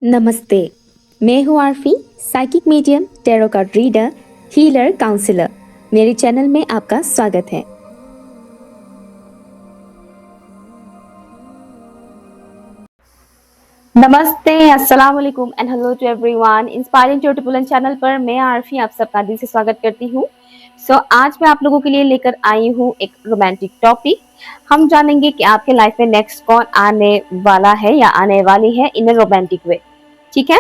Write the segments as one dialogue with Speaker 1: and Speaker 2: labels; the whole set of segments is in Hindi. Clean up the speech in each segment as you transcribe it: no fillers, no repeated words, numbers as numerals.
Speaker 1: नमस्ते। मैं हूँ Arfi, psychic medium, tarot card reader, healer, counsellor. मेरे चैनल में आपका स्वागत है। नमस्ते, अस्सलाम वालेकुम and hello to everyone. Inspiring tutorial channel पर मैं आरफी आप सबका दिल से स्वागत करती हूँ। आज मैं आप लोगों के लिए लेकर आई हूँ एक रोमांटिक टॉपिक। हम जानेंगे कि आपके लाइफ में नेक्स्ट कौन आने वाला है या आने वाली है इन अ रोमांटिक वे। ठीक है।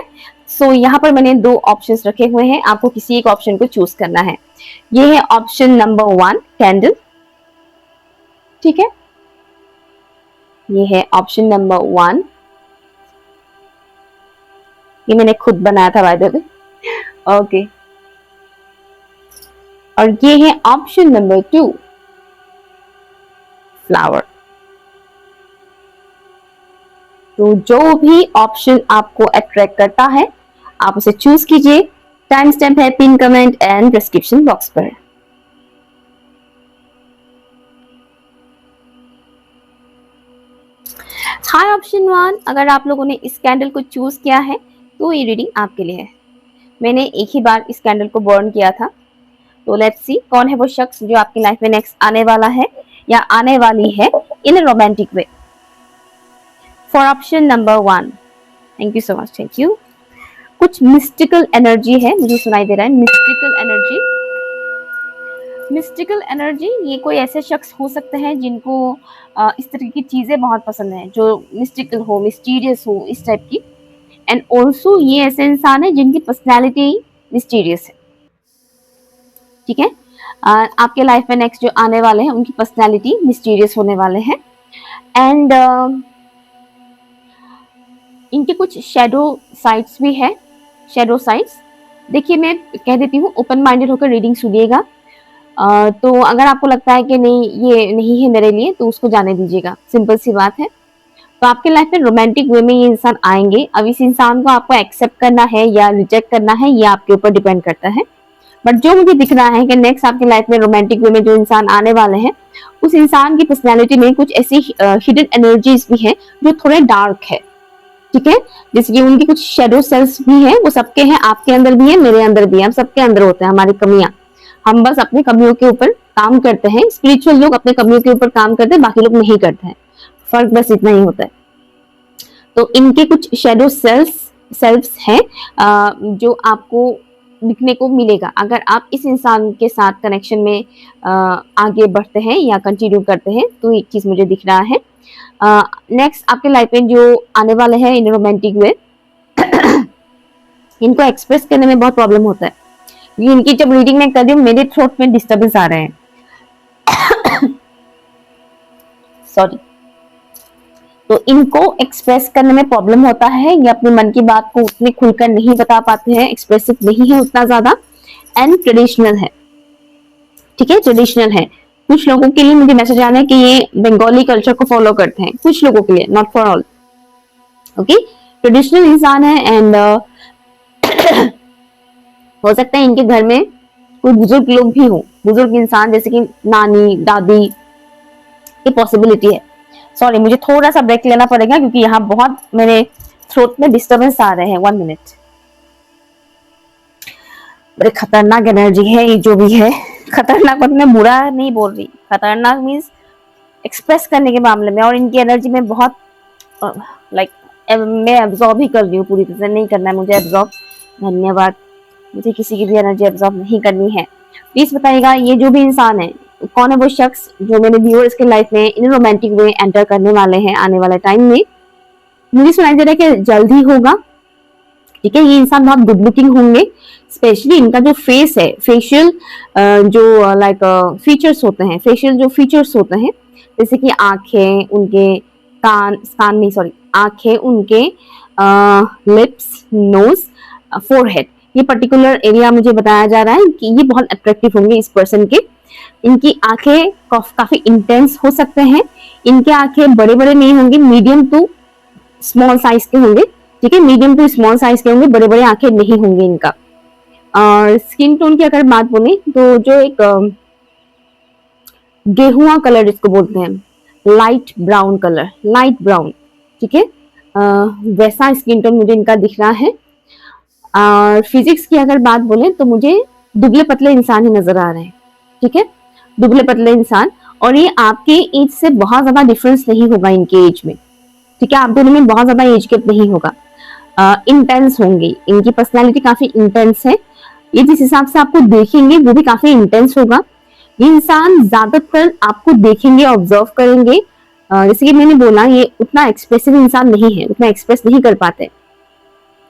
Speaker 1: यहाँ पर मैंने दो ऑप्शंस रखे हुए हैं, आपको किसी एक ऑप्शन को चूज करना है। ये है ऑप्शन नंबर 1 कैंडल। ठीक है, ये है ऑप्शन नंबर 1। ये मैंने खुद बनाया था बाय द वे। ओके, और ये है ऑप्शन नंबर 2 फ्लावर। तो जो भी ऑप्शन आपको अट्रैक्ट करता है आप उसे चूज कीजिए। टाइम स्टैम्प है pin comment and description box पर। हाय ऑप्शन 1, अगर आप लोगों ने इस कैंडल को चूज किया है तो ये रीडिंग आपके लिए है। मैंने एक ही बार इस कैंडल को बर्न किया था, तो लेट्स सी कौन है वो शख्स जो आपकी लाइफ में नेक्स्ट आने वाला है या आने वाली है in a romantic way. For option number 1, thank you so much, thank you. कुछ मिस्टिकल एनर्जी है, मुझे सुनाई दे रहा है मिस्टिकल एनर्जी। मिस्टिकल एनर्जी, ये कोई ऐसे शख्स हो सकते हैं जिनको इस तरह की चीजें बहुत पसंद है, जो मिस्टिकल हो, मिस्टीरियस हो, इस टाइप की। एंड ऑल्सो ये ऐसे इंसान है जिनकी पर्सनैलिटी मिस्टीरियस है। ठीक है, आपके लाइफ में नेक्स्ट जो आने वाले हैं उनकी पर्सनैलिटी मिस्टीरियस होने वाले हैं। एंड इनके कुछ शेडो साइड्स भी है। शेडो साइड्स, देखिए मैं कह देती हूँ, ओपन माइंडेड होकर रीडिंग सुनिएगा। तो अगर आपको लगता है कि नहीं ये नहीं है मेरे लिए तो उसको जाने दीजिएगा, सिंपल सी बात है। तो आपके लाइफ में रोमांटिक वे में ये इंसान आएंगे। अब इस इंसान को आपको एक्सेप्ट करना है या रिजेक्ट करना है ये आपके ऊपर डिपेंड करता है। बट जो मुझे दिख रहा है कि नेक्स्ट आपके लाइफ में रोमांटिक वे में जो इंसान आने वाले हैं उस इंसान की पर्सनैलिटी में कुछ ऐसी हिडन एनर्जीज भी हैं जो थोड़े डार्क है। ठीक है, जैसे कि उनकी कुछ शेडो सेल्स भी हैं, वो सबके हैं, आपके अंदर भी है, मेरे अंदर भी है, हम सबके अंदर होते हैं हमारी कमियां। हम बस अपनी कमियों के ऊपर काम करते हैं। स्पिरिचुअल लोग अपने कमियों के ऊपर काम करते हैं, बाकी लोग नहीं करते हैं। फर्क बस इतना ही होता है। तो इनके कुछ शेडो सेल्फ्स हैं जो आपको दिखने को मिलेगा अगर आप इस इंसान के साथ कनेक्शन में आगे बढ़ते हैं या कंटिन्यू करते हैं। तो एक चीज मुझे दिख रहा है। नेक्स्ट आपके लाइफ में जो आने वाले हैं इन रोमांटिक वे, इनको एक्सप्रेस करने में बहुत प्रॉब्लम होता है। इनकी जब रीडिंग में कर रही हूँ मेरे थ्रोट में डिस्टर्बेंस आ रहे हैं सॉरी। तो इनको एक्सप्रेस करने में प्रॉब्लम होता है, ये अपने मन की बात को उतने खुलकर नहीं बता पाते हैं, एक्सप्रेसिव नहीं है उतना ज्यादा। एंड ट्रेडिशनल है। ठीक है, ट्रेडिशनल है। कुछ लोगों के लिए मुझे मैसेज आ रहा है कि ये बंगाली कल्चर को फॉलो करते हैं, कुछ लोगों के लिए, not for all. Okay, traditional इंसान है। एंड हो सकता है इनके घर में कोई बुजुर्ग लोग भी हो, बुजुर्ग इंसान जैसे कि नानी दादी, ये पॉसिबिलिटी है। सॉरी, मुझे थोड़ा सा ब्रेक लेना पड़ेगा क्योंकि यहाँ बहुत मेरे थ्रोट में डिस्टर्बेंस आ रहे हैं। 1 मिनट। बड़े खतरनाक एनर्जी है ये जो भी है। खतरनाक मतलब मैं बुरा नहीं बोल रही, खतरनाक मीन्स एक्सप्रेस करने के मामले में। और इनकी एनर्जी में बहुत लाइक मैं एब्जॉर्ब ही कर रही हूँ, पूरी तरह से नहीं करना है मुझे एब्जॉर्ब। धन्यवाद, मुझे किसी की भी एनर्जी एब्जॉर्ब नहीं करनी है। प्लीज बताइएगा ये जो भी इंसान है कौन है वो शख्स जो मेरे व्यूअर्स के लाइफ में इन रोमांटिक वे एंटर करने वाले हैं आने वाले टाइम में। मुझे सुनाई दे रहा है कि जल्द ही होगा। ठीक है, ये इंसान बहुत गुड लुकिंग होंगे। स्पेशली इनका जो फेस है, फेशियल जो लाइक फीचर्स होते हैं, फेशियल जो फीचर्स होते हैं, जैसे कि आंखें, उनके कान नहीं सॉरी, आंखें, उनके लिप्स, नोज, फोरहेड, ये पर्टिकुलर एरिया मुझे बताया जा रहा है कि ये बहुत अट्रैक्टिव होंगे इस पर्सन के। इनकी आंखें काफी इंटेंस हो सकते हैं। इनके आंखें बड़े बड़े नहीं होंगे, मीडियम टू स्मॉल साइज के होंगे। ठीक है, मीडियम टू स्मॉल साइज के होंगे, बड़े बड़े आंखें नहीं होंगे इनका। और स्किन टोन की अगर बात बोले तो जो एक गेहुआ कलर जिसको बोलते हैं, light brown colour, light brown. ठीक है, वैसा स्किन टोन मुझे इनका दिख रहा है। और फिजिक्स की अगर बात बोले तो मुझे दुबले पतले इंसान ही नजर आ रहे हैं, ठीक है, दुबले पतले इंसान। और ये आपके एज से बहुत ज्यादा डिफरेंस नहीं होगा इनके एज में, ठीक है, आप दोनों में बहुत ज्यादा एज गैप नहीं होगा। इंटेंस होंगे, इनकी पर्सनालिटी काफी इंटेंस है। ये जिस हिसाब से आपको देखेंगे वो भी काफी इंटेंस होगा। ये इंसान ज्यादातर आपको देखेंगे, ऑब्जर्व करेंगे। जैसे कि मैंने बोला, ये उतना एक्सप्रेसिव इंसान नहीं है, उतना एक्सप्रेस नहीं कर पाते।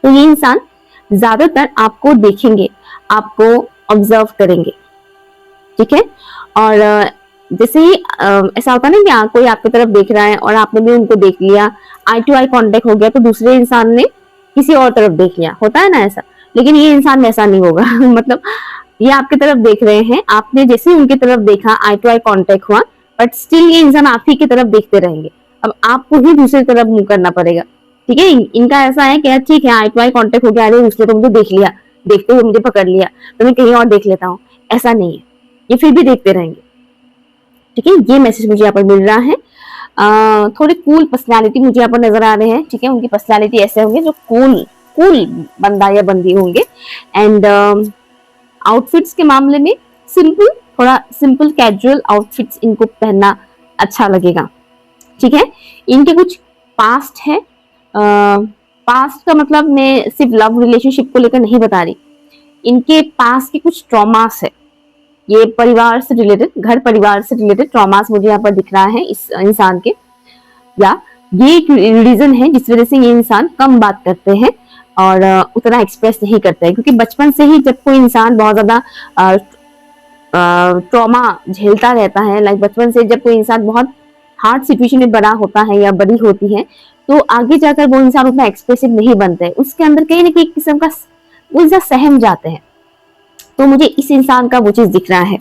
Speaker 1: तो ये इंसान ज्यादातर आपको देखेंगे, आपको ऑब्जर्व करेंगे, ठीक है। और जैसे ही ऐसा होता है ना कि कोई आपकी तरफ देख रहा है और आपने भी उनको देख लिया, आई टू आई कांटेक्ट हो गया, तो दूसरे इंसान ने किसी और तरफ देख लिया, होता है ना ऐसा। लेकिन ये इंसान वैसा नहीं होगा मतलब ये आपकी तरफ देख रहे हैं, आपने जैसे उनकी तरफ देखा, आई टू आई कांटेक्ट हुआ, बट स्टिल ये इंसान आप ही की तरफ देखते रहेंगे। अब आपको ही दूसरी तरफ मुंह करना पड़ेगा, ठीक है। इनका ऐसा है कि ठीक है, आई टू आई कांटेक्ट हो गया, अरे उसने तो मुझे देख लिया, देखते हुए मुझे पकड़ लिया, तो मैं कहीं और देख लेता हूँ, ऐसा नहीं है, ये फिर भी देखते रहेंगे, ठीक है। ये मैसेज मुझे यहाँ पर मिल रहा है। थोड़े कूल पर्सनालिटी मुझे यहाँ पर नजर आ रहे हैं, ठीक है। उनकी पर्सनालिटी ऐसे होंगे जो कूल बंदा या बंदी होंगे। एंड आउटफिट्स के मामले में सिंपल, थोड़ा सिंपल कैजुअल आउटफिट्स इनको पहनना अच्छा लगेगा, ठीक है। इनके कुछ पास्ट है, पास्ट का मतलब मैं सिर्फ लव रिलेशनशिप को लेकर नहीं बता रही, इनके पास के कुछ ट्रॉमास है, ये परिवार से रिलेटेड, घर परिवार से रिलेटेड ट्रॉमास मुझे यहाँ पर दिख रहा है इस इंसान के। या ये एक रीजन है जिस वजह से ये इंसान कम बात करते हैं और उतना एक्सप्रेस नहीं करते हैं, क्योंकि बचपन से ही जब कोई इंसान बहुत ज्यादा ट्रॉमा झेलता रहता है, लाइक बचपन से जब कोई इंसान बहुत हार्ड सिचुएशन में बड़ा होता है या बड़ी होती है, तो आगे जाकर वो इंसान उतना एक्सप्रेसिव नहीं बनता है, उसके अंदर कहीं ना कहीं किस्म का वो इंसान सहम जाते हैं। तो मुझे इस इंसान का वो चीज दिख रहा है।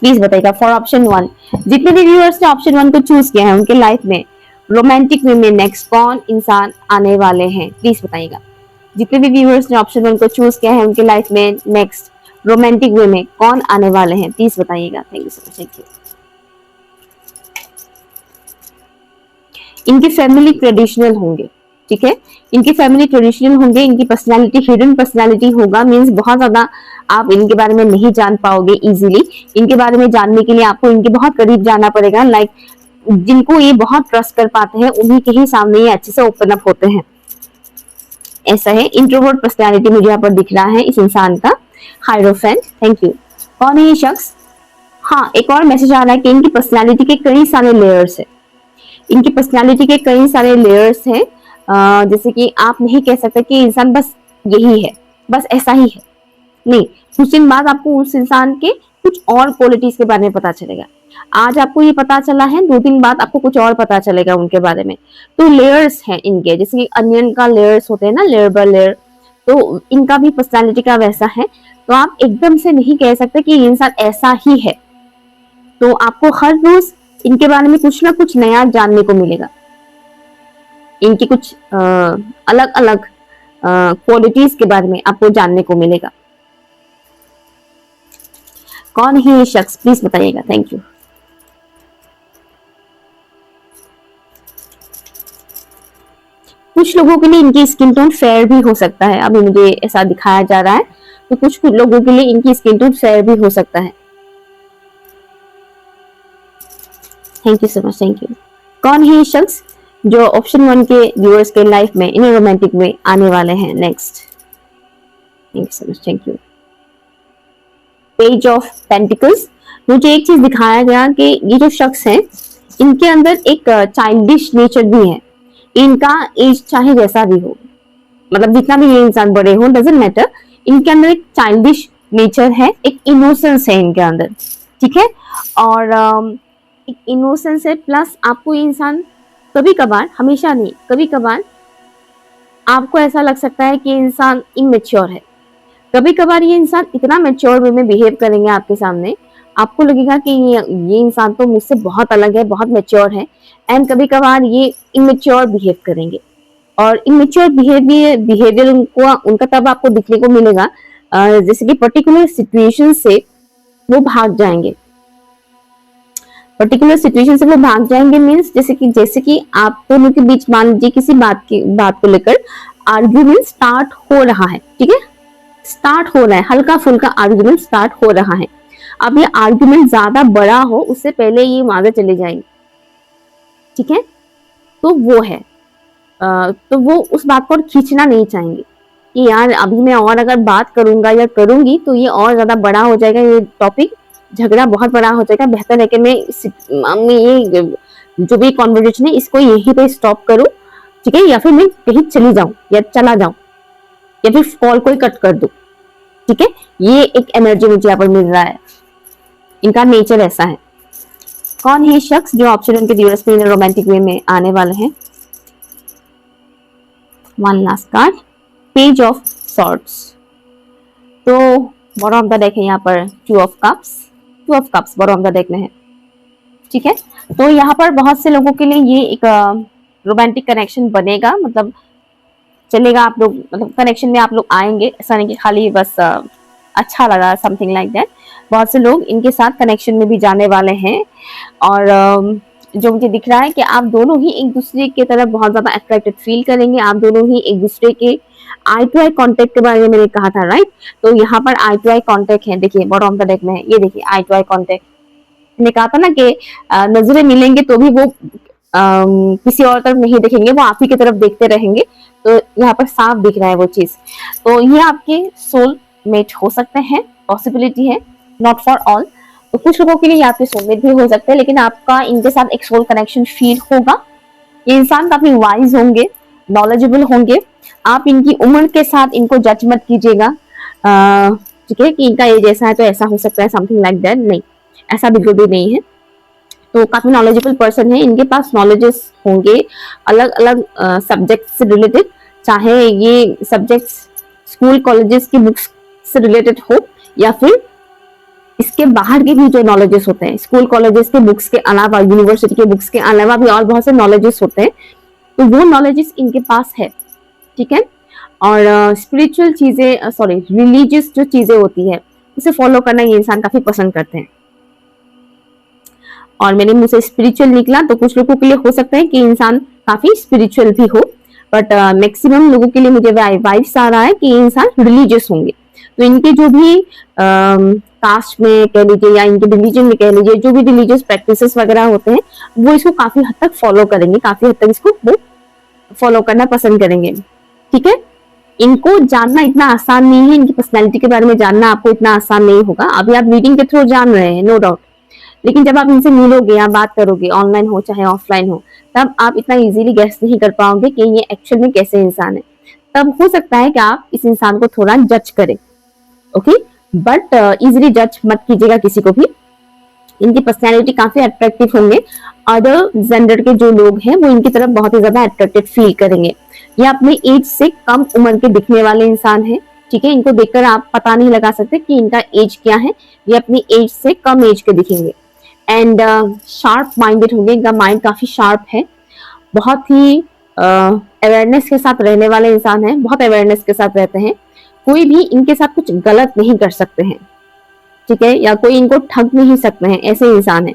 Speaker 1: प्लीज बताइएगा फॉर ऑप्शन 1, जितने भी व्यूअर्स ने ऑप्शन 1 को चूज किया है उनके लाइफ में रोमांटिक वे में नेक्स्ट कौन इंसान आने वाले हैं, प्लीज बताइएगा। जितने भी व्यूअर्स ने ऑप्शन 1 को चूज किया है उनके लाइफ में नेक्स्ट रोमांटिक वे में कौन आने वाले हैं, प्लीज बताइएगा। Thank you so much, thank you. इनकी फैमिली ट्रेडिशनल होंगे, ठीक है, इनकी फैमिली ट्रेडिशनल होंगे। इनकी पर्सनालिटी हिडन पर्सनालिटी होगा, मींस बहुत ज्यादा आप इनके बारे में नहीं जान पाओगे इजीली। इनके बारे में जानने के लिए आपको इनके बहुत करीब जाना पड़ेगा, लाइक जिनको ये बहुत ट्रस्ट कर पाते हैं उन्हीं के ही सामने ये अच्छे से ओपन अप होते हैं, ऐसा है। इंट्रोवर्ट पर्सनालिटी मुझे यहाँ पर दिख रहा है इस इंसान का। Hierophant, thank you. कौन है ये शख्स? हाँ, एक और मैसेज आ रहा है कि इनकी पर्सनालिटी के कई सारे लेयर्स है, इनकी पर्सनालिटी के कई सारे लेयर्स हैं। जैसे कि आप नहीं कह सकते कि इंसान बस यही है, बस ऐसा ही है, नहीं, कुछ दिन बाद आपको उस इंसान के कुछ और क्वालिटीज के बारे में पता चलेगा। आज आपको ये पता चला है, 2 दिन बाद आपको कुछ और पता चलेगा उनके बारे में। तो लेयर्स हैं इनके, जैसे कि अनियन का लेयर्स होते हैं ना, लेयर बाय लेयर, तो इनका भी पर्सनालिटी का वैसा है। तो आप एकदम से नहीं कह सकते कि ये इंसान ऐसा ही है। तो आपको हर रोज इनके बारे में कुछ ना कुछ नया जानने को मिलेगा, इनकी कुछ अलग अलग क्वालिटीज के बारे में आपको जानने को मिलेगा। कौन है ये शख्स, प्लीज बताइएगा। Thank you. कुछ लोगों के लिए इनकी स्किन टोन फेयर भी हो सकता है, अभी मुझे ऐसा दिखाया जा रहा है, तो कुछ लोगों के लिए इनकी स्किन टोन फेयर भी हो सकता है। Thank you so much, thank you. कौन है ये शख्स जो ऑप्शन 1 के व्यूअर्स के लाइफ में इन रोमांटिक में आने वाले हैं next? Thank you so much, thank you. Page of pentacles, मुझे एक चीज दिखाया गया कि ये जो शख्स हैं इनके अंदर एक चाइल्डिश नेचर भी है। इनका एज चाहे जैसा भी हो, मतलब जितना भी ये इंसान बड़े हो, डजंट मैटर, इनके अंदर एक चाइल्डिश नेचर है, एक इनोसेंस है इनके अंदर, ठीक है। और एक इनोसेंस है, प्लस आपको ये इंसान कभी कभार, हमेशा नहीं, कभी कभार आपको ऐसा लग सकता है कि इंसान इमेच्योर है। कभी कभार ये इंसान इतना मैच्योर वे में बिहेव करेंगे आपके सामने, आपको लगेगा कि ये इंसान तो मुझसे बहुत अलग है, बहुत मैच्योर है। एंड कभी कभार ये इमेच्योर बिहेव करेंगे, और इमेच्योर बिहेवियर उनका तब आपको दिखने को मिलेगा जैसे कि पर्टिकुलर सिचुएशन से वो भाग जाएंगे। पर्टिकुलर सिचुएशन से वो भाग जाएंगे मीन्स जैसे कि आप दोनों के बीच मान लीजिए किसी बात को लेकर आर्ग्यूमेंट स्टार्ट हो रहा है, ठीक है, स्टार्ट हो रहा है, हल्का फुल्का आर्ग्यूमेंट स्टार्ट हो रहा है। अब ये आर्ग्यूमेंट ज्यादा बड़ा हो उससे पहले ये आगे चले जाएंगे, ठीक है। तो वो है तो वो उस बात को खींचना नहीं चाहेंगे कि यार अभी मैं और अगर बात करूंगा या करूंगी तो ये और ज्यादा बड़ा हो जाएगा, ये टॉपिक झगड़ा बहुत बड़ा हो जाएगा, बेहतर है कि मैं ये जो भी कॉन्वर्सेशन है इसको यहीं पे स्टॉप करूं, ठीक है, या फिर मैं कहीं चली जाऊं या चला जाऊं या फिर कॉल को कट कर दूं, ठीक है। ये एक एनर्जी मुझे यहाँ पर मिल रहा है, इनका नेचर ऐसा है। कौन है शख्स जो ऑप्शन उनके दिवस में रोमांटिक वे में आने वाले हैं? One last card, page of swords. तो बॉटम ऑफ द डेक है यहाँ पर two of cups bottom of the deck में है, ठीक है। तो यहाँ पर बहुत से लोगों के लिए ये एक रोमांटिक कनेक्शन बनेगा, मतलब चलेगा, आप लोग मतलब कनेक्शन में आप लोग आएंगे, ऐसा नहीं कि खाली बस अच्छा लगा समथिंग लाइक दैट। बहुत से लोग इनके साथ कनेक्शन में भी जाने वाले हैं और जो मुझे दिख रहा है कि आप दोनों ही एक दूसरे की तरफ बहुत ज्यादा अट्रैक्टेड फील करेंगे, आप दोनों ही एक दूसरे के आई टू आई कॉन्टेक्ट के बारे में मैंने कहा था, राइट। तो यहाँ पर आई टू आई कॉन्टेक्ट है, देखिए बॉटम ऑफ द डेक में है, ये देखिए आई टू आई कॉन्टेक्ट। मैंने कहा था ना कि नजरें मिलेंगे तो भी वो किसी और तरफ नहीं देखेंगे, वो आप ही की तरफ देखते रहेंगे। तो यहाँ पर साफ दिख रहा है वो चीज। तो ये आपके सोल मेट हो सकते हैं, पॉसिबिलिटी है, नॉट फॉर ऑल। तो कुछ लोगों के लिए आपके सोलमेट भी हो सकते हैं, लेकिन आपका इनके साथ एक सोल कनेक्शन फील होगा। ये इंसान काफी वाइज होंगे, नॉलेजेबल होंगे। आप इनकी उम्र के साथ इनको जज मत कीजिएगा, ठीक है, कि इनका एज ऐसा है तो ऐसा हो सकता है, समथिंग लाइक दैट, नहीं, ऐसा बिल्कुल भी नहीं है। तो काफी नॉलेजेबल पर्सन है, इनके पास नॉलेजेस होंगे अलग अलग सब्जेक्ट से रिलेटेड, चाहे ये सब्जेक्ट्स स्कूल कॉलेजेस की बुक्स से रिलेटेड हो या फिर इसके बाहर के भी जो नॉलेजेस होते हैं, स्कूल कॉलेजेस के बुक्स के अलावा, यूनिवर्सिटी के बुक्स के अलावा भी और बहुत से नॉलेजेस होते हैं, तो वो नॉलेजेस इनके पास है, ठीक है। और स्पिरिचुअल चीजें, सॉरी रिलीजियस जो चीजें होती है उसे फॉलो करना ये इंसान काफी पसंद करते हैं। और मेरे मुंह से स्पिरिचुअल निकला तो कुछ लोगों के लिए हो सकता है कि इंसान काफी स्पिरिचुअल भी हो, बट मैक्सिमम लोगों के लिए मुझे वाइब्स आ रहा है कि ये इंसान रिलीजियस होंगे। तो इनके जो भी कास्ट में कह लीजिए या इनके रिलीजन में कह लीजिए, जो भी रिलीजियस प्रैक्टिसेस वगैरह होते हैं वो इसको काफी हद तक फॉलो करेंगे, काफी हद तक इसको वो फॉलो करना पसंद करेंगे, ठीक है। इनको जानना इतना आसान नहीं है, इनकी पर्सनैलिटी के बारे में जानना आपको इतना आसान नहीं होगा। अभी आप रीडिंग के थ्रू जान रहे हैं, नो डाउट, लेकिन जब आप इनसे मिलोगे या बात करोगे, ऑनलाइन हो चाहे ऑफलाइन हो, तब आप इतना इजीली गेस नहीं कर पाओगे कि ये एक्चुअल में कैसे इंसान है। तब हो सकता है कि आप इस इंसान को थोड़ा जज करें, ओके, बट इजीली जज मत कीजिएगा किसी को भी। इनकी पर्सनैलिटी काफी अट्रैक्टिव होंगे, अदर जेंडर के जो लोग हैं वो इनकी तरफ बहुत ही ज्यादा अट्रैक्टेड फील करेंगे। ये अपने एज से कम उम्र के दिखने वाले इंसान हैं, ठीक है। इनको देखकर आप पता नहीं लगा सकते कि इनका एज क्या है, ये अपनी एज से कम एज के दिखेंगे। एंड शार्प माइंडेड होंगे, इनका माइंड काफी शार्प है, बहुत ही अवेयरनेस के साथ रहने वाले इंसान हैं, बहुत अवेयरनेस के साथ रहते हैं। कोई भी इनके साथ कुछ गलत नहीं कर सकते हैं, ठीक है, या कोई इनको ठग नहीं सकते हैं, ऐसे इंसान है।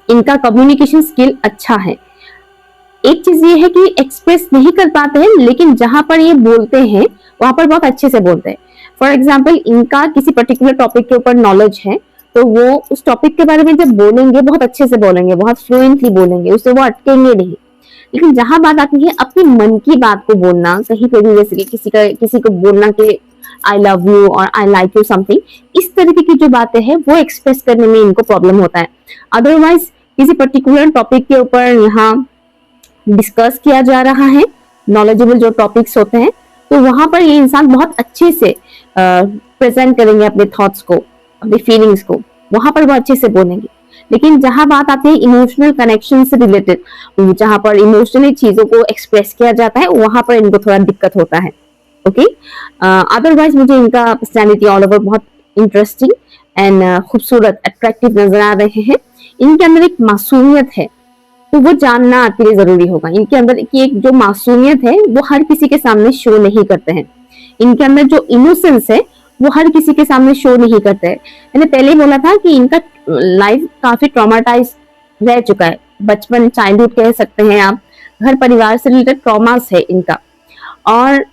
Speaker 1: इनका कम्युनिकेशन स्किल अच्छा है। एक चीज ये है कि एक्सप्रेस नहीं कर पाते हैं, लेकिन जहां पर ये बोलते हैं वहां पर बहुत अच्छे से बोलते हैं। फॉर एग्जाम्पल, इनका किसी पर्टिकुलर टॉपिक के ऊपर नॉलेज है तो वो उस टॉपिक के बारे में जब बोलेंगे बहुत अच्छे से बोलेंगे, बहुत फ्लुएंटली बोलेंगे, उससे वो अटकेंगे नहीं। लेकिन जहां बात आती है अपनी मन की बात को बोलना, कहीं पे भी, जैसे कि किसी को बोलना कि आई लव यू और आई लाइक यू समथिंग, इस तरीके की जो बातें हैं वो एक्सप्रेस करने में इनको प्रॉब्लम होता है। अदरवाइज किसी पर्टिकुलर टॉपिक के ऊपर यहाँ डिस्कस किया जा रहा है, नॉलेजेबल जो टॉपिक्स होते हैं, तो वहां पर ये इंसान बहुत अच्छे से प्रेजेंट करेंगे अपने थॉट्स को, अपनी फीलिंग्स को, वहां पर वो अच्छे से बोलेंगे। लेकिन जहां बात आती है इमोशनल कनेक्शन से रिलेटेड, जहां पर इमोशनली चीजों को एक्सप्रेस किया जाता है, वहां पर इनको थोड़ा दिक्कत होता है, ओके। अदरवाइज मुझे इनका पर्सनैलिटी ऑल ओवर बहुत इंटरेस्टिंग एंड खूबसूरत, अट्रैक्टिव नजर आ रहे हैं। इनके अंदर एक मासूमियत है, तो वो जानना आपके लिए जरूरी होगा। इनके अंदर की एक जो मासूमियत है वो हर किसी के सामने शो नहीं करते हैं। इनके अंदर जो इनोसेंस है वो हर किसी के सामने शो नहीं करते हैं। मैंने पहले ही बोला था कि इनका लाइफ काफी ट्रॉमाटाइज रह चुका है, बचपन चाइल्डहुड कह सकते हैं आप, घर परिवार से रिलेटेड ट्रॉमास है इनका। और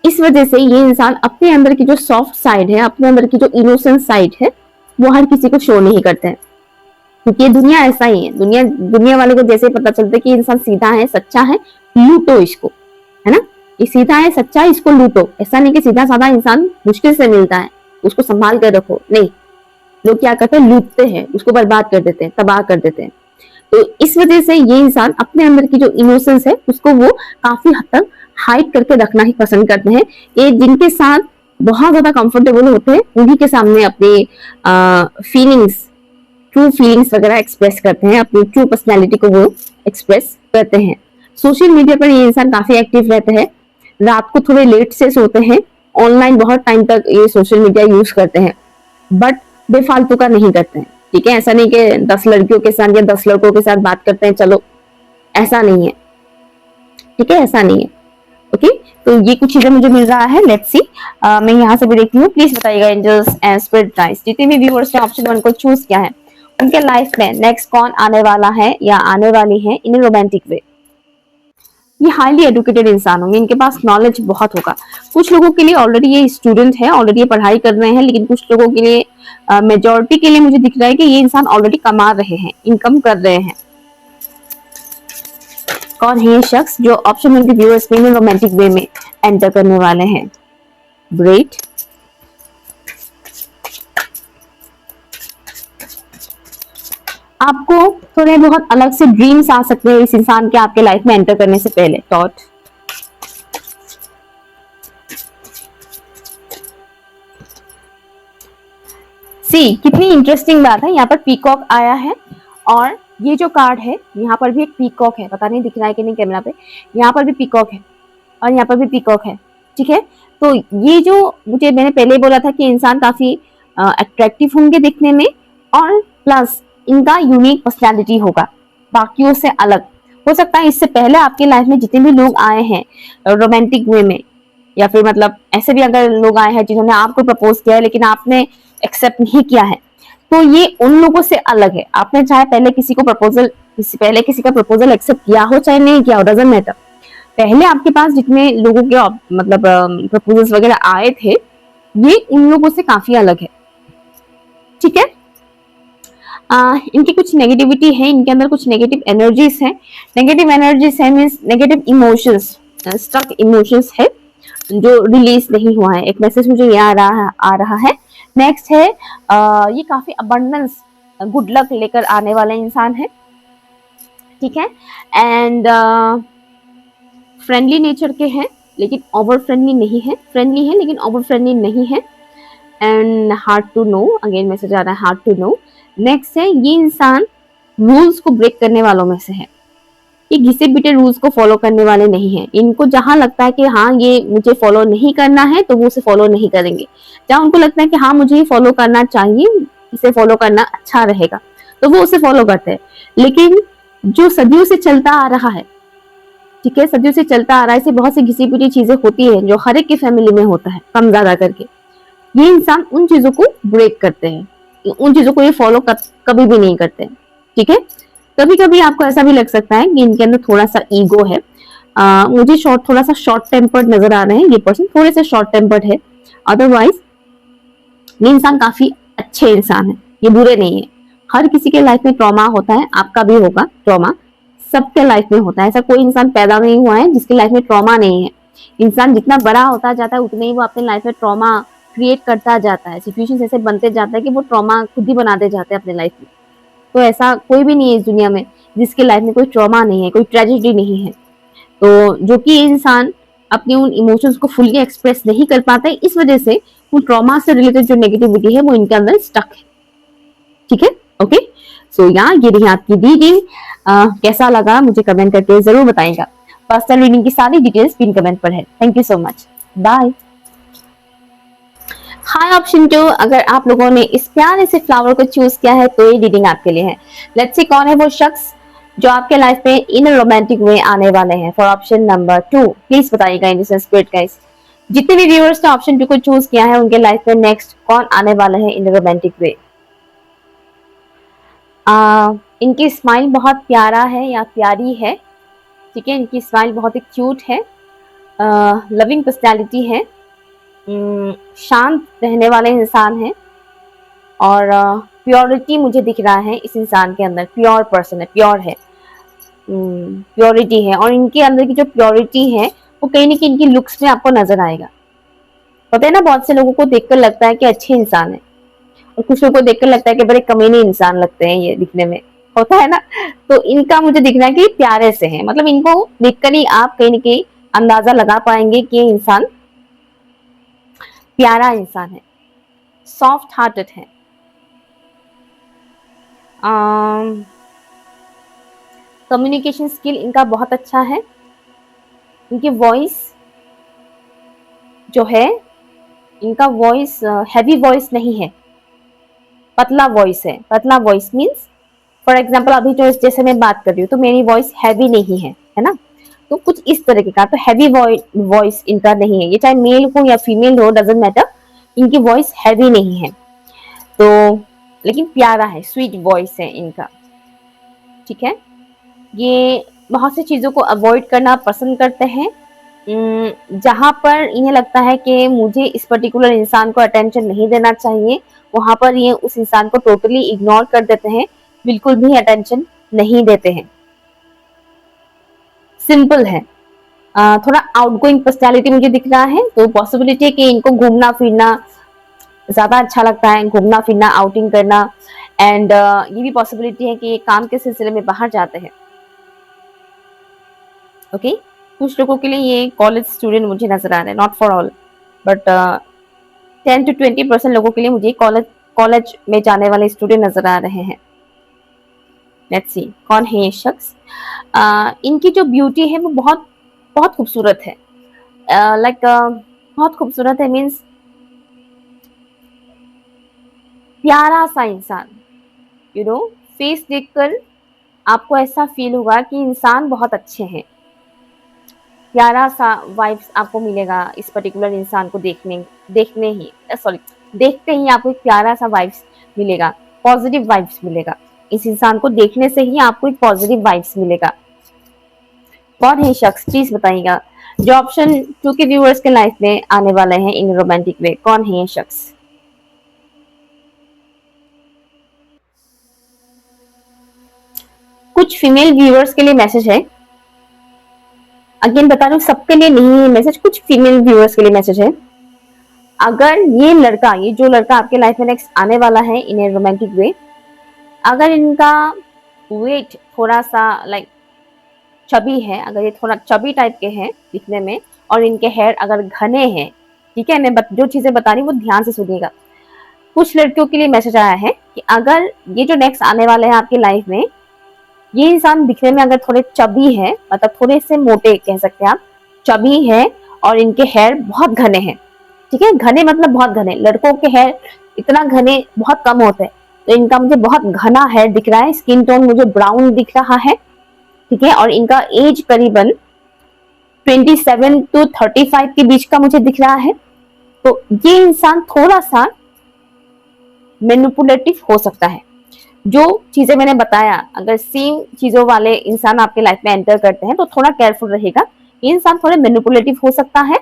Speaker 1: इस वजह से ये इंसान अपने अंदर की जो सॉफ्ट साइड है, अपने अंदर की जो इनोसेंट साइड है, वो हर किसी को शो नहीं करते हैं। क्योंकि ये दुनिया ऐसा ही है, दुनिया दुनिया वाले को जैसे पता चलता है कि इंसान सीधा है, सच्चा है, लूटो इसको, है ना। ये सीधा है, सच्चा है, इसको लूटो। ऐसा नहीं कि सीधा साधा इंसान मुश्किल से मिलता है, उसको संभाल कर रखो, नहीं। लोग क्या करते हैं, लूटते हैं, उसको बर्बाद कर देते हैं, तबाह कर देते हैं। तो इस वजह से ये इंसान अपने अंदर की जो इनोसेंस है उसको वो काफी हद तक हाइड करके रखना ही पसंद करते हैं। ये जिनके साथ बहुत ज्यादा कंफर्टेबल होते हैं उन्हीं के सामने अपनी फीलिंग्स, ट्रू फीलिंग्स वगैरह एक्सप्रेस करते हैं, अपनी ट्रू पर्सनैलिटी को वो एक्सप्रेस करते हैं। सोशल मीडिया पर ये इंसान काफी एक्टिव रहते हैं, रात को थोड़े लेट से सोते हैं, ऑनलाइन बहुत टाइम तक ये सोशल मीडिया यूज करते हैं, बट बेफालतू का नहीं करते हैं। ठीक है, ऐसा नहीं कि 10 लड़कियों के साथ या 10 लड़कों के साथ बात करते हैं चलो, ऐसा नहीं है। ठीक है, ऐसा नहीं है। ओके, तो ये कुछ चीजें मुझे मिल रहा है। लेट्स सी, मैं यहाँ से भी देखती हूँ। प्लीज बताइएगा एंजल्स एंड स्पिरिट गाइड्स, जितने भी व्यूअर्स ने ऑप्शन 1 को चूज किया है, उनके लाइफ में नेक्स्ट कौन आने वाला है या आने वाली है इन रोमांटिक वे। ये हाईली एडुकेटेड इंसान होंगे, इनके पास नॉलेज बहुत होगा। कुछ लोगों के लिए ऑलरेडी ये स्टूडेंट है, ऑलरेडी ये पढ़ाई कर रहे हैं, लेकिन कुछ लोगों के लिए, मेजोरिटी के लिए मुझे दिख रहा है कि ये इंसान ऑलरेडी कमा रहे हैं, इनकम कर रहे हैं। कौन है ये शख्स जो ऑप्शन 1 के व्यूअर्स में रोमांटिक वे में एंटर करने वाले हैं। ग्रेट, आपको थोड़े बहुत अलग से ड्रीम्स आ सकते हैं इस इंसान के आपके लाइफ में एंटर करने से पहले। थॉट, सी कितनी इंटरेस्टिंग बात है, यहाँ पर पीकॉक आया है और ये जो कार्ड है यहाँ पर भी एक पीकॉक है, पता नहीं दिख रहा है कि नहीं कैमरा पे, यहाँ पर भी पीकॉक है और यहाँ पर भी पीकॉक है। ठीक है, तो ये जो मुझे मैंने पहले बोला था कि इंसान काफी अट्रैक्टिव होंगे दिखने में, और प्लस इनका यूनिक पर्सनैलिटी होगा, बाकियों से अलग। हो सकता है इससे पहले आपके लाइफ में जितने भी लोग आए हैं रोमांटिक वे में, या फिर मतलब ऐसे भी अगर लोग आए हैं जिन्होंने आपको प्रपोज किया है लेकिन आपने एक्सेप्ट नहीं किया है, तो ये उन लोगों से अलग है। आपने चाहे पहले किसी का प्रपोजल एक्सेप्ट किया हो चाहे नहीं किया हो, डजंट मैटर। पहले आपके पास जितने लोगों के मतलब प्रपोजल्स वगैरह आए थे, ये उन लोगों से काफी अलग है। ठीक है, इनकी कुछ नेगेटिविटी है, इनके अंदर कुछ नेगेटिव एनर्जीज है। नेगेटिव एनर्जीज है means negative emotions, stuck emotions है जो रिलीज नहीं हुआ है। एक मैसेज मुझे ये आ रहा है। नेक्स्ट है ये काफी अबंडेंस, गुड लक लेकर आने वाला इंसान है। ठीक है, एंड फ्रेंडली नेचर के हैं लेकिन ओवर फ्रेंडली नहीं है, फ्रेंडली है लेकिन ओवर फ्रेंडली नहीं है। And hard to know, again message आ रहा है हार्ड टू नो। नेक्स्ट है ये इंसान रूल्स को ब्रेक करने वालों में से है, ये घिसे पिटे रूल्स को फॉलो करने वाले नहीं हैं। इनको जहां लगता है कि हाँ ये मुझे फॉलो नहीं करना है तो वो उसे फॉलो नहीं करेंगे, जहां उनको लगता है कि हाँ मुझे ये फॉलो करना चाहिए, इसे फॉलो करना अच्छा रहेगा, तो वो उसे फॉलो करते हैं। लेकिन जो सदियों से चलता आ रहा है, ठीक है, सदियों से चलता आ रहा है, ऐसी बहुत सी घिसी पिटी चीजें होती है जो हर एक की फैमिली में होता है कम ज्यादा करके, ये इंसान उन चीजों को ब्रेक करते हैं, उन चीजों को ये फॉलो कभी भी नहीं करते। ठीक है, कभी कभी आपको ऐसा भी लग सकता है कि इनके अंदर थोड़ा सा ईगो है। मुझे थोड़ा सा शॉर्ट टेम्पर्ड नजर आ रहे हैं, ये पर्सन थोड़े से शॉर्ट टेम्पर्ड है। अदरवाइज ये इंसान काफी अच्छे इंसान है, ये बुरे नहीं है। हर किसी के लाइफ में ट्रॉमा होता है, आपका भी होगा ट्रॉमा, सबके लाइफ में होता है। ऐसा कोई इंसान पैदा नहीं हुआ है जिसकी लाइफ में ट्रॉमा नहीं है। इंसान जितना बड़ा होता जाता है उतने ही वो अपने लाइफ में ट्रॉमा क्रिएट करता जाता है, सिचुएशन ऐसे बनते जाता है कि वो ट्रॉमा खुद ही बनाते जाते हैं अपने लाइफ में। तो ऐसा कोई भी नहीं है इस दुनिया में जिसके लाइफ में कोई ट्रॉमा नहीं है, कोई ट्रेजेडी नहीं है। तो जो कि इंसान अपने उन इमोशंस को फुल्ली एक्सप्रेस नहीं कर पाता है, इस वजह से उन ट्रॉमा से रिलेटेड जो नेगेटिविटी है वो इनके अंदर स्टक है। ठीक है, ओके। सो यहाँ ये रही आपकी रीडिंग। कैसा लगा मुझे कमेंट करके जरूर बताइएगा। पर्सनल रीडिंग की सारी डिटेल्स पिन कमेंट पर है। Thank you so much, bye. Hi option 2, अगर आप लोगों ने इस प्यारे से फ्लावर को चूज किया है तो ये रीडिंग आपके लिए है। लेट्स सी कौन है वो शख्स जो आपके लाइफ में इन रोमांटिक वे आने वाले हैं। फॉर ऑप्शन नंबर 2 प्लीज बताइएगा इन स्पिरिट गाइस। जितने भी व्यूअर्स ने ऑप्शन 2 को चूज किया है उनके लाइफ में नेक्स्ट कौन आने वाला है इन रोमांटिक वे। इनकी स्माइल बहुत प्यारा है या प्यारी है, ठीक है, इनकी स्माइल बहुत ही क्यूट है, लविंग पर्सनैलिटी है, शांत रहने वाले इंसान है, और प्योरिटी मुझे दिख रहा है इस इंसान के अंदर, प्योर पर्सन है, प्योर है, प्योरिटी है। और इनके अंदर की जो प्योरिटी है वो कहीं ना कहीं इनकी लुक्स में आपको नजर आएगा। पता है ना, बहुत से लोगों को देखकर लगता है कि अच्छे इंसान है, और कुछ लोगों को देखकर लगता है कि बड़े कमीने इंसान लगते हैं ये दिखने में, होता है ना। तो इनका मुझे दिख रहा है कि प्यारे से है, मतलब इनको देखकर ही आप कहीं ना कहीं अंदाजा लगा पाएंगे कि ये इंसान प्यारा इंसान है, सॉफ्ट हार्टेड है। कम्युनिकेशन स्किल इनका बहुत अच्छा है। इनकी वॉइस जो है, इनका वॉइस हैवी वॉइस नहीं है, पतला वॉइस है। पतला वॉइस मीन्स फॉर एग्जाम्पल अभी जो जैसे मैं बात कर रही हूँ तो मेरी वॉइस हैवी नहीं है ना, तो कुछ इस तरीके का। तो हैवी वॉइस इनका नहीं है, ये चाहे मेल हो या फीमेल हो डजेंट मैटर, इनकी वॉइस हैवी नहीं है। तो लेकिन प्यारा है, स्वीट वॉइस है इनका, ठीक है। ये बहुत सी चीजों को अवॉइड करना पसंद करते हैं। जहां पर इन्हें लगता है कि मुझे इस पर्टिकुलर इंसान को अटेंशन नहीं देना चाहिए, वहां पर ये उस इंसान को टोटली इग्नोर कर देते हैं, बिल्कुल भी अटेंशन नहीं देते हैं। सिंपल है। थोड़ा आउटगोइंग पर्सनालिटी मुझे दिख रहा है, तो पॉसिबिलिटी है कि इनको घूमना फिरना ज्यादा अच्छा लगता है, घूमना फिरना, आउटिंग करना। एंड ये भी पॉसिबिलिटी है कि ये काम के सिलसिले में बाहर जाते हैं। ओके, कुछ लोगों के लिए ये कॉलेज स्टूडेंट मुझे नजर आ रहे हैं, not for all, but 10 to 20% लोगों के लिए मुझे कॉलेज में जाने वाले स्टूडेंट नजर आ रहे हैं। लेट्स सी कौन है ये शख्स। इनकी जो ब्यूटी है वो बहुत बहुत खूबसूरत है, बहुत खूबसूरत है, मीन्स प्यारा सा इंसान, यू नो, फेस देखकर आपको ऐसा फील होगा कि इंसान बहुत अच्छे हैं। प्यारा सा वाइब्स आपको मिलेगा इस पर्टिकुलर इंसान को देखते ही आपको एक प्यारा सा वाइब्स मिलेगा, पॉजिटिव वाइब्स मिलेगा। इस इंसान को देखने से ही आपको एक पॉजिटिव वाइब्स मिलेगा। कौन है शख्स, प्लीज बताइएगा। जो ऑप्शन 2 के व्यूअर्स के लाइफ में आने वाले हैं इन रोमांटिक वे, कौन है ये शख्स। कुछ फीमेल व्यूअर्स के लिए मैसेज है, अगेन बता रही हूँ सबके लिए नहीं है मैसेज, कुछ फीमेल व्यूअर्स के लिए मैसेज है। अगर ये जो लड़का आपके लाइफ में नेक्स्ट आने वाला है इन ए रोमांटिक वे, अगर इनका वेट थोड़ा सा चबी है, अगर ये थोड़ा चबी टाइप के हैं दिखने में, और इनके हेयर अगर घने हैं, ठीक है, मैं जो चीजें बता रही हूँ वो ध्यान से सुनिएगा। कुछ लड़कियों के लिए मैसेज आया है कि अगर ये जो नेक्स्ट आने वाले हैं आपकी लाइफ में, ये इंसान दिखने में अगर थोड़े चबी है, मतलब थोड़े से मोटे कह सकते हैं आप, चबी है, और इनके हेयर बहुत घने हैं, ठीक है, घने मतलब बहुत घने। लड़कों के हेयर इतना घने बहुत कम होते हैं, तो इनका मुझे बहुत घना हेयर दिख रहा है। स्किन टोन मुझे ब्राउन दिख रहा है, ठीक है, और इनका एज करीबन 27 to 35 के बीच का मुझे दिख रहा है। तो ये इंसान थोड़ा सा मैनिपुलेटिव हो सकता है। जो चीजें मैंने बताया, अगर सेम चीजों वाले इंसान आपके लाइफ में एंटर करते हैं तो थोड़ा केयरफुल रहेगा। ये इंसान थोड़ा मैनिपुलेटिव हो सकता है,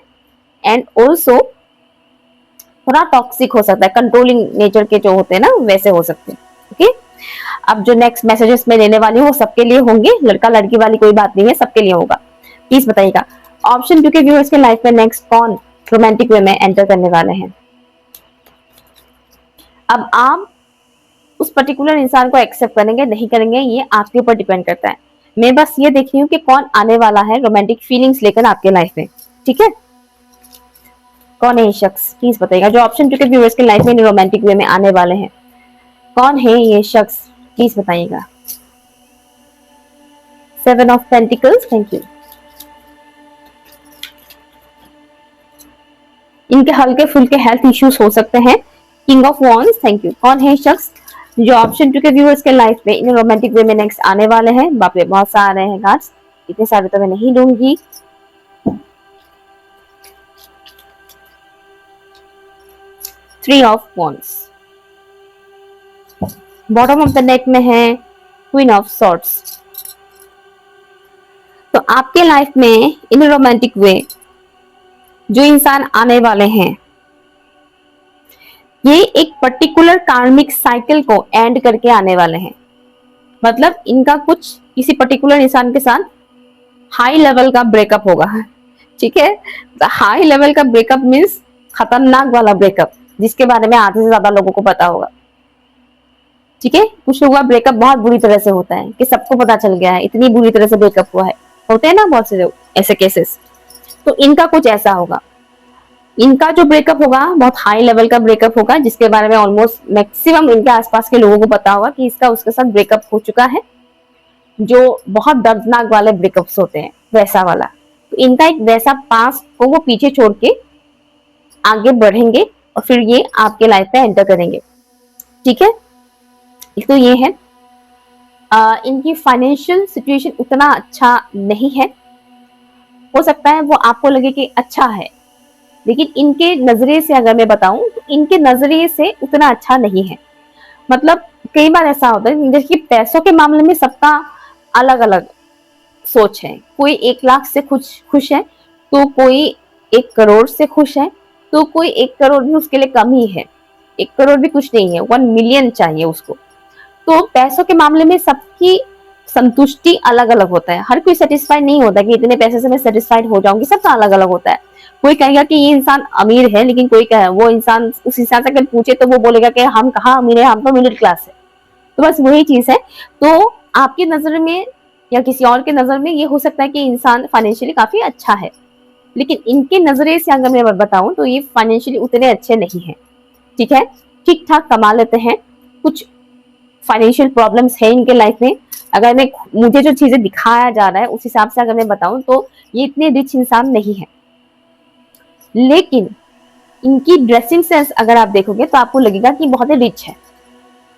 Speaker 1: एंड ऑल्सो थोड़ा टॉक्सिक हो सकता है, कंट्रोलिंग नेचर के जो होते हैं ना वैसे हो सकते हैं। ओके, अब जो नेक्स्ट मैसेजेस मैं देने वाली हूँ वो सबके लिए होंगे, लड़का लड़की वाली कोई बात नहीं है, सबके लिए होगा। प्लीज बताइएगा ऑप्शन 2 के व्यूअर्स के लाइफ में नेक्स्ट कौन रोमांटिक वे में एंटर करने वाले हैं। अब आप उस पर्टिकुलर इंसान को एक्सेप्ट करेंगे नहीं करेंगे ये आपके ऊपर डिपेंड करता है। मैं बस ये देख रही हूँ कि कौन आने वाला है रोमांटिक फीलिंग्स लेकर आपके लाइफ में, ठीक है। कौन है ये शख्स, प्लीज बताइएगा। जो ऑप्शन 2 के व्यूअर्स के लाइफ में रोमांटिक वे में आने वाले हैं, कौन है ये शख्स, प्लीज बताइएगा। 7 ऑफ पेंटिकल्स, थैंक यू। इनके हल्के फुल्के हेल्थ इश्यूज हो सकते हैं। King of wands, thank you. कौन है शख्स जो ऑप्शन 2 के व्यूअर्स के लाइफ में इन रोमांटिक वे में नेक्स्ट आने वाले हैं। बाप रे बहुत सारे हैं कार्ड्स, इतने सारे तो मैं नहीं लूंगी। Three of wands. Bottom of the deck में है क्वीन ऑफ सॉर्ड्स। तो आपके लाइफ में इन रोमांटिक वे जो इंसान आने वाले हैं, ये एक पर्टिकुलर कार्मिक साइकिल को एंड करके आने वाले हैं। मतलब इनका कुछ किसी पर्टिकुलर इंसान के साथ हाई लेवल का ब्रेकअप होगा, ठीक है। हाई लेवल का ब्रेकअप मीन्स खतरनाक वाला ब्रेकअप, जिसके बारे में आधे से ज्यादा लोगों को पता होगा, ठीक है। कुछ लोगों का ब्रेकअप बहुत बुरी तरह से होता है कि सबको पता चल गया है, इतनी बुरी तरह से ब्रेकअप हुआ है, होते हैं ना बहुत से लोग ऐसे केसेस। तो इनका कुछ ऐसा होगा। इनका जो ब्रेकअप होगा बहुत हाई लेवल का ब्रेकअप होगा, जिसके बारे में ऑलमोस्ट मैक्सिमम इनके आसपास के लोगों को पता होगा कि इसका उसके साथ ब्रेकअप हो चुका है, जो बहुत दर्दनाक वाले ब्रेकअप्स होते हैं वैसा वाला। तो इनका एक वैसा पास्ट को वो पीछे छोड़ के आगे बढ़ेंगे और फिर ये आपके लाइफ में एंटर करेंगे, ठीक है। तो ये है इनकी फाइनेंशियल सिचुएशन उतना अच्छा नहीं है। हो सकता है वो आपको लगे कि अच्छा है, लेकिन इनके नजरिए से अगर मैं बताऊं तो इनके नजरिए से उतना अच्छा नहीं है। मतलब कई बार ऐसा होता है जैसे कि पैसों के मामले में सबका अलग अलग सोच है। कोई 1 लाख से खुश है, तो कोई 1 करोड़ से खुश है, तो कोई 1 करोड़ भी उसके लिए कम ही है। 1 करोड़ भी कुछ नहीं है, 1 मिलियन चाहिए उसको। तो पैसों के मामले में सबकी संतुष्टि अलग अलग होता है। हर कोई सेटिस्फाइड नहीं होता कि इतने पैसे से मैं सेटिस्फाइड हो जाऊंगी, सबका अलग अलग होता है। कोई कहेगा कि ये इंसान अमीर है, लेकिन कोई कहे वो इंसान उस इंसान से अगर पूछे तो वो बोलेगा कि हम कहाँ अमीर है, हम तो मिडिल क्लास है। तो बस वही चीज है। तो आपकी नजर में या किसी और के नजर में ये हो सकता है कि इंसान फाइनेंशियली काफी अच्छा है, लेकिन इनके नजरिए से अगर मैं बताऊं तो ये फाइनेंशियली उतने अच्छे नहीं है, ठीक है। ठीक ठाक कमा लेते हैं, कुछ फाइनेंशियल प्रॉब्लम्स है इनके लाइफ में। अगर मैं मुझे जो चीजें दिखाया जा रहा है उस हिसाब से अगर मैं बताऊं तो ये इतने रिच इंसान नहीं है। लेकिन इनकी ड्रेसिंग सेंस अगर आप देखोगे तो आपको लगेगा कि बहुत ही रिच है।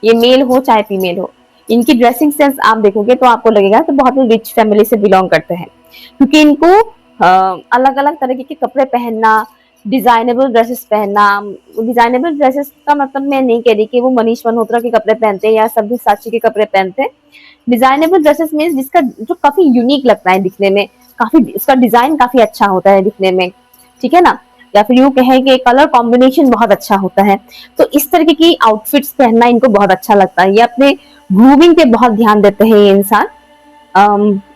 Speaker 1: ये मेल हो चाहे फीमेल हो, इनकी ड्रेसिंग सेंस आप देखोगे तो आपको लगेगा कि बहुत ही रिच फैमिली से बिलोंग करते हैं, क्योंकि इनको अलग अलग तरीके के कपड़े पहनना, डिजाइनेबल ड्रेसेस पहनना। डिजाइनेबल ड्रेसेस का मतलब मैं नहीं कह रही कि वो मनीष मल्होत्रा के कपड़े पहनते हैं या सब्यसाची के कपड़े पहनते हैं। डिजाइनेबल ड्रेसेस में जिसका जो काफी यूनिक लगता है दिखने में, काफी उसका डिजाइन काफी अच्छा होता है दिखने में, ठीक है ना। या फिर यूं कहें कि कलर कॉम्बिनेशन बहुत अच्छा होता है। तो इस तरीके की आउटफिट्स पहनना इनको बहुत अच्छा लगता है। ये अपने ग्रूमिंग पे बहुत ध्यान देते हैं ये इंसान।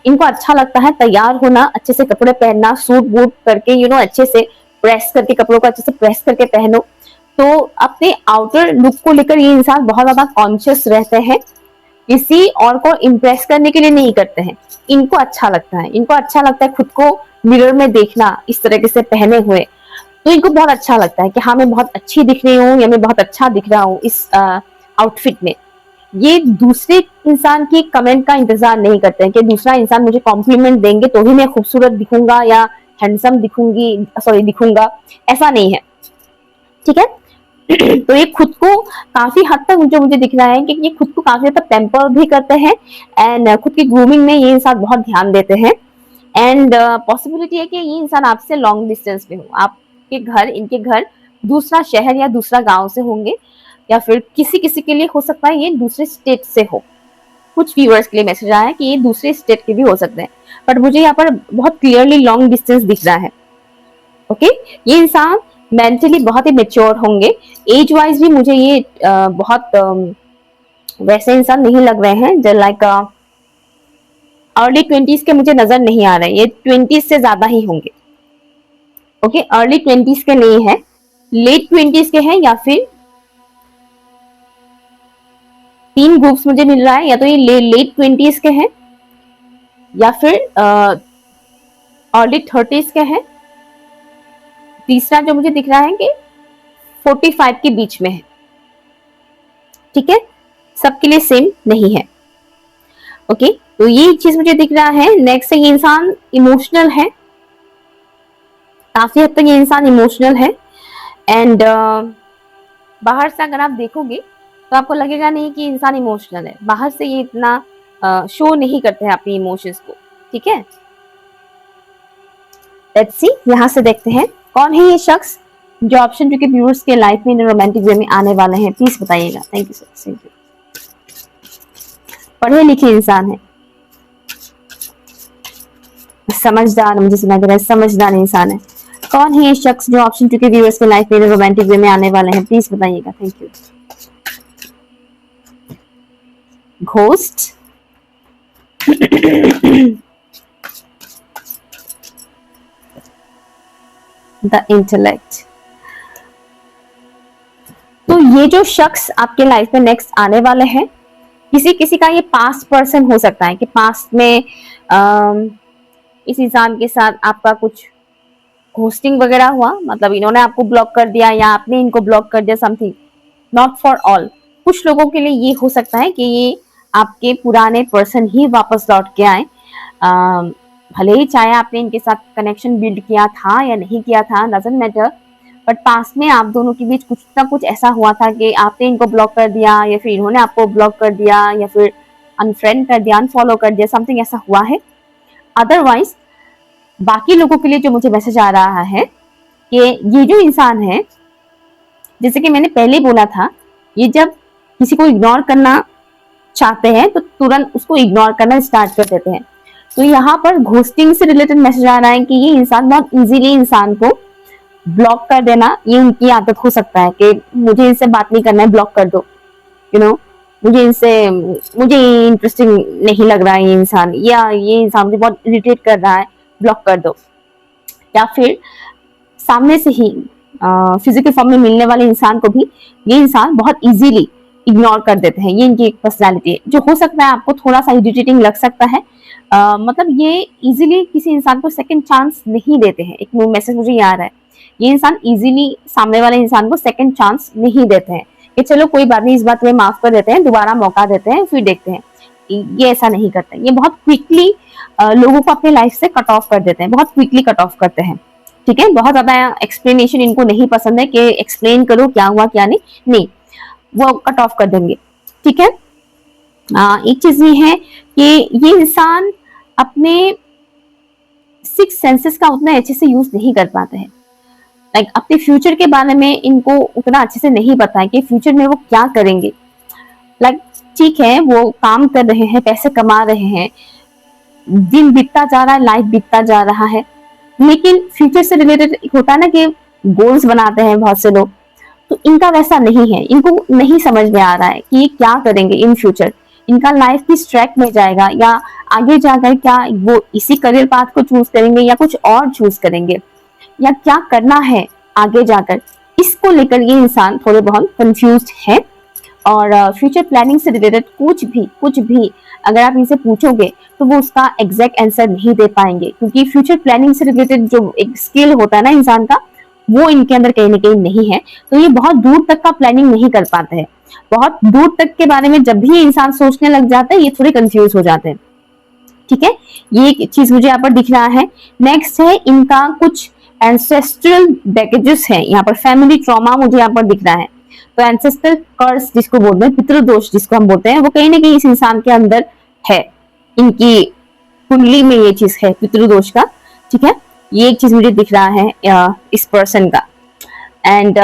Speaker 1: इनको अच्छा लगता है तैयार होना, अच्छे से कपड़े पहनना, सूट बूट करके अच्छे से प्रेस करके, कपड़ों को अच्छे से प्रेस करके पहनो। तो अपने आउटर लुक को लेकर ये इंसान बहुत ज्यादा कॉन्शियस रहते हैं, किसी और को इम्प्रेस करने के लिए नहीं करते हैं। इनको अच्छा लगता है, इनको अच्छा लगता है खुद को मिरर में देखना इस तरीके से पहने हुए। तो इनको बहुत अच्छा लगता है कि हाँ मैं बहुत अच्छी दिख रही हूँ या मैं बहुत अच्छा दिख रहा हूँ इस आउटफिट में। ये दूसरे इंसान की कमेंट का इंतजार नहीं करते हैं कि दूसरा इंसान मुझे कॉम्प्लीमेंट देंगे तो ही मैं खूबसूरत दिखूंगा या हैंडसम दिखूंगा, ऐसा नहीं है, ठीक है। तो ये खुद को काफी हद तक जो मुझे दिख रहा है कि ये खुद को काफी हद तक पैम्पर भी करते हैं एंड खुद की ग्रूमिंग में ये इंसान बहुत ध्यान देते हैं। एंड पॉसिबिलिटी है कि ये इंसान आपसे लॉन्ग डिस्टेंस पे हो, आपके घर, इनके घर दूसरा शहर या दूसरा गांव से होंगे, या फिर किसी किसी के लिए हो सकता है ये दूसरे स्टेट से हो। कुछ व्यूअर्स के लिए मैसेज आया है कि ये दूसरे स्टेट के भी हो सकते हैं, बट मुझे यहाँ पर बहुत क्लियरली लॉन्ग डिस्टेंस दिख रहा है। ओके, ये इंसान मेंटली बहुत ही मेच्योर होंगे। एज वाइज भी मुझे ये बहुत वैसे इंसान नहीं लग रहे हैं जो लाइक अर्ली 20s के मुझे नजर नहीं आ रहे, ये 20s से ज्यादा ही होंगे। ओके, अर्ली 20s के नहीं है, लेट 20s के हैं, या फिर 3 ग्रुप्स मुझे मिल रहा है, या तो ये लेट 20s के हैं या फिर अर्ली 30s के हैं। तीसरा जो मुझे दिख रहा है कि 45 के बीच में है, ठीक है। सबके लिए सेम नहीं है। ओके, तो ये चीज मुझे दिख रहा है। नेक्स्ट ये इंसान इमोशनल है, काफी हद तक ये इंसान इमोशनल है। एंड बाहर से अगर आप देखोगे तो आपको लगेगा नहीं कि इंसान इमोशनल है, बाहर से ये इतना शो नहीं करते हैं अपनी इमोशंस को, ठीक है। लेट्स सी, यहां से देखते हैं कौन है ये शख्स जो ऑप्शन जो कि व्यूअर्स के लाइफ में रोमांटिक वे में आने वाले हैं, प्लीज बताइएगा। Thank you sir, thank you. पढ़े लिखे इंसान है, समझदार, मुझे सुना दे रहा है समझदार इंसान है। कौन है ये शख्स जो ऑप्शन टू के व्यूअर्स के लाइफ में रोमांटिक वे में आने वाले हैं, प्लीज बताइएगा। Thank you. Ghost, the intellect. तो ये जो शख्स आपके लाइफ में नेक्स्ट आने वाले हैं, किसी किसी का ये पास्ट पर्सन हो सकता है कि पास्ट में इस इंसान के साथ आपका कुछ घोस्टिंग वगैरह हुआ, मतलब इन्होंने आपको ब्लॉक कर दिया या आपने इनको ब्लॉक कर दिया, समथिंग। नॉट फॉर ऑल, कुछ लोगों के लिए ये हो सकता है कि ये आपके पुराने पर्सन ही वापस लौट के आए। भले ही चाहे आपने इनके साथ कनेक्शन बिल्ड किया था या नहीं किया था, डजंट मैटर, बट पास में आप दोनों के बीच कुछ ना कुछ ऐसा हुआ था कि आपने इनको ब्लॉक कर दिया या फिर इन्होंने आपको ब्लॉक कर दिया या फिर अनफ्रेंड कर दिया, अनफॉलो कर दिया, समथिंग ऐसा हुआ है। अदरवाइज बाकी लोगों के लिए जो मुझे मैसेज आ रहा है कि ये जो इंसान है, जैसे कि मैंने पहले बोला था, ये जब किसी को इग्नोर करना चाहते हैं तो तुरंत उसको इग्नोर करना स्टार्ट कर देते हैं। तो यहाँ पर घोस्टिंग से रिलेटेड मैसेज आ रहा है कि ये इंसान बहुत इजीली इंसान को ब्लॉक कर देना, ये उनकी आदत हो सकता है कि मुझे इनसे बात नहीं करना है, ब्लॉक कर दो, मुझे इंटरेस्टिंग नहीं लग रहा है ये इंसान, या ये इंसान मुझे बहुत इरिटेट कर रहा है, ब्लॉक कर दो। या फिर सामने से ही फिजिकल फॉर्म में मिलने वाले इंसान को भी ये इंसान बहुत इजीली इग्नोर कर देते हैं। ये इनकी एक पर्सनैलिटी है, जो हो सकता है आपको थोड़ा सा इरिटेटिंग लग सकता है। मतलब ये इजीली किसी इंसान को सेकंड चांस नहीं देते हैं। एक मैसेज मुझे याद है, ये इंसान इजीली सामने वाले इंसान को सेकंड चांस नहीं देते हैं कि चलो कोई बात नहीं, इस बात में माफ कर देते हैं, दोबारा मौका देते हैं, फिर देखते हैं। ये ऐसा नहीं करते। ये बहुत क्विकली लोगों को अपने लाइफ से कट ऑफ कर देते हैं, बहुत क्विकली कट ऑफ करते हैं। ठीक है, बहुत ज्यादा एक्सप्लेनेशन इनको नहीं पसंद है कि एक्सप्लेन करो क्या हुआ क्या नहीं, वो कट ऑफ कर देंगे। ठीक है। एक चीज ये है कि ये इंसान अपने सिक्स सेंसेस का उतना अच्छे से यूज नहीं कर पाते हैं। लाइक अपने फ्यूचर के बारे में इनको उतना अच्छे से नहीं पता है कि फ्यूचर में वो क्या करेंगे। लाइक ठीक है, वो काम कर रहे हैं, पैसे कमा रहे हैं, दिन बीतता जा रहा है, लाइफ बीतता जा रहा है, लेकिन फ्यूचर से रिलेटेड होता है ना कि गोल्स बनाते हैं बहुत से लोग, तो इनका वैसा नहीं है। इनको नहीं समझ में आ रहा है कि ये क्या करेंगे इन फ्यूचर, इनका लाइफ किस ट्रैक में जाएगा, या आगे जाकर क्या वो इसी करियर पाथ को चूज करेंगे या कुछ और चूज करेंगे, या क्या करना है आगे जाकर। इसको लेकर ये इंसान थोड़े बहुत कंफ्यूज्ड है। और फ्यूचर प्लानिंग से रिलेटेड कुछ भी अगर आप इनसे पूछोगे तो वो उसका एग्जैक्ट आंसर नहीं दे पाएंगे, क्योंकि फ्यूचर प्लानिंग से रिलेटेड जो एक स्किल होता है ना इंसान का, वो इनके अंदर कहीं ना कहीं नहीं है। तो ये बहुत दूर तक का प्लानिंग नहीं कर पाते हैं। बहुत दूर तक के बारे में जब भी इंसान सोचने लग जाता है, ये थोड़े कंफ्यूज हो जाते हैं। ठीक है, ये एक चीज मुझे यहाँ पर दिख रहा है। नेक्स्ट है इनका कुछ एंसेस्ट्रल बैगेजेस है, यहाँ पर फैमिली ट्रॉमा मुझे यहाँ पर दिख रहा है। तो एंसेस्ट्रल कर्स जिसको बोलते हैं, पितृदोष जिसको हम बोलते हैं, वो कहीं ना कहीं इस इंसान के अंदर है। इनकी कुंडली में ये चीज है पितृदोष का। ठीक है, ये एक चीज मुझे दिख रहा है इस पर्सन का। एंड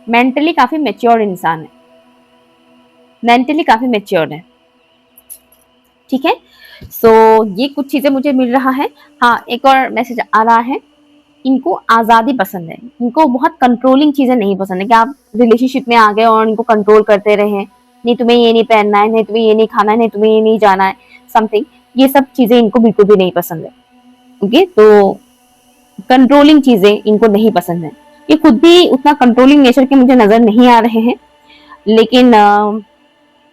Speaker 1: मेंटली काफी मेच्योर इंसान है, मेंटली काफी मेच्योर है। ठीक है, सो ये कुछ चीजें मुझे मिल रहा है। हाँ, एक और मैसेज आ रहा है, इनको आजादी पसंद है, इनको बहुत कंट्रोलिंग चीजें नहीं पसंद है कि आप रिलेशनशिप में आ गए और इनको कंट्रोल करते रहे, नहीं तुम्हें ये नहीं पहनना है, नहीं तुम्हें ये नहीं खाना है, नहीं तुम्हें ये नहीं जाना है, समथिंग। ये सब चीजें इनको बिल्कुल भी नहीं पसंद है। ओके, तो कंट्रोलिंग चीजें इनको नहीं पसंद है। ये खुद भी उतना कंट्रोलिंग नेचर के मुझे नजर नहीं आ रहे हैं, लेकिन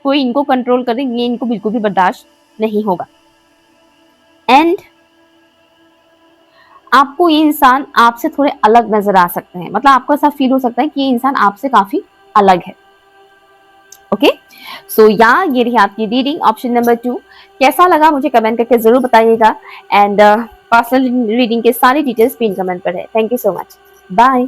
Speaker 1: कोई इनको कंट्रोल करे ये इनको बिल्कुल भी बर्दाश्त नहीं होगा। एंड आपको ये इंसान आपसे थोड़े अलग नजर आ सकते हैं, मतलब आपको ऐसा फील हो सकता है कि ये इंसान आपसे काफी अलग है। ओके, सो या ये रही आपकी रीडिंग ऑप्शन नंबर 2। कैसा लगा मुझे कमेंट करके जरूर बताइएगा। एंड पर्सनल रीडिंग के सारी डिटेल्स पिन कमेंट पर है। Thank you so much, bye.